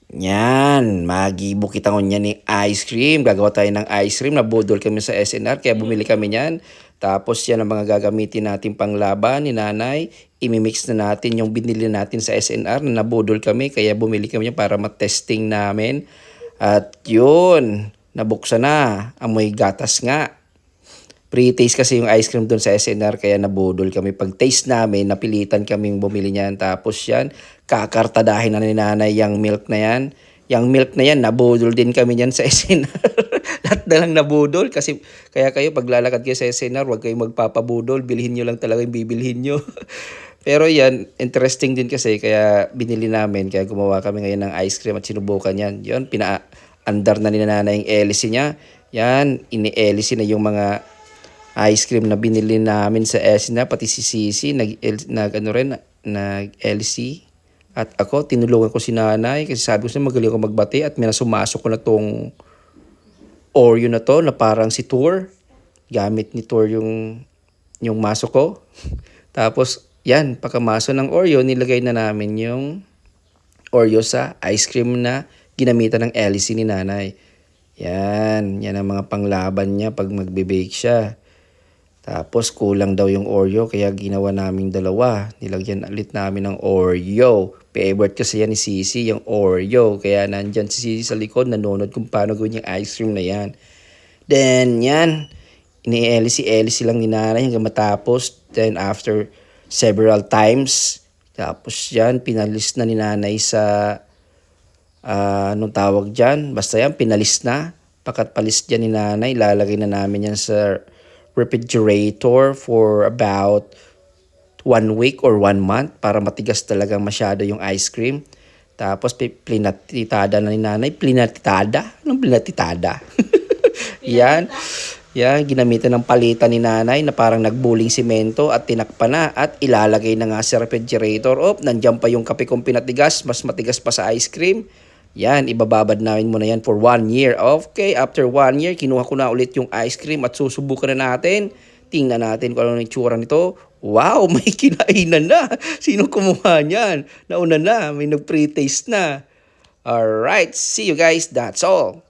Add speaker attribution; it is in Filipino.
Speaker 1: Yan, magibukitangon niya ni ice cream. Gagawa tayo ng ice cream. Nabudol kami sa SNR kaya bumili kami niyan. Tapos yan ang mga gagamitin natin panglaban ni nanay. Imimix na natin yung binili natin sa SNR na nabudol kami. Kaya bumili kami niyan para matesting namin. At yun, nabuksan na. Amoy gatas nga. Pre-taste kasi yung ice cream doon sa SNR kaya nabudol kami. Pag taste namin, napilitan kaming bumili niyan. Tapos yan, kakartadahin na ni nanay yung milk na yan. Yung milk na yan, nabudol din kami niyan sa SNR. Lahat na lang nabudol kasi kaya kayo paglalakad kayo sa SNR, huwag kayong magpapabudol. Bilhin nyo lang talaga yung bibilhin nyo. Pero yan, interesting din kasi kaya binili namin. Kaya gumawa kami ngayon ng ice cream at sinubukan yan. Yun, pina-andar na ni nanay yung LC niya. Yan, ini-LC na yung mga ice cream na binili namin sa SNR, pati si Sisi, ano rin, nag-LC. At ako, tinulungan ko si nanay kasi sabi ko siya magaling ako magbati at may nasumasok ko na tong Oreo na to na parang si Tour. Gamit ni Tour yung maso ko. Tapos, yan, pagkamaso ng Oreo, nilagay na namin yung Oreo sa ice cream na ginamitan ng LC ni nanay. Yan ang mga panglaban niya pag magbe-bake siya. Tapos kulang daw yung Oreo kaya ginawa naming dalawa. Nilagyan ulit namin ng Oreo. Favorite kasi yan ni Sisi, yung Oreo. Kaya nandyan si Sisi sa likod, nanonood kung paano gawin yung ice cream na yan. Then yan, ini-LC lang ni nanay hanggang matapos. Then after several times, tapos yan, pinalis na ni nanay sa, anong tawag dyan? Basta yan, pinalis na. Pagkatpalis dyan ni nanay, lalagay na namin yan sa refrigerator for about 1 week or 1 month para matigas talaga masyado yung ice cream. Tapos plinatitada na ni nanay. Plinatitada? Anong plinatitada? Yan. Yan, ginamitan ng palitan ni nanay na parang nagbuling simento at tinakpan na at ilalagay na nga sa refrigerator. Nandiyan pa yung kape kong pinatigas, mas matigas pa sa ice cream. Yan, ibababad namin muna yan for 1 year. Okay, after 1 year, kinuha ko na ulit yung ice cream at susubukan na natin. Tingnan natin kung ano yung itsura nito. Wow, may kinainan na. Sino kumuha niyan? Nauna na, may nag-pre-taste na. Alright, see you guys. That's all.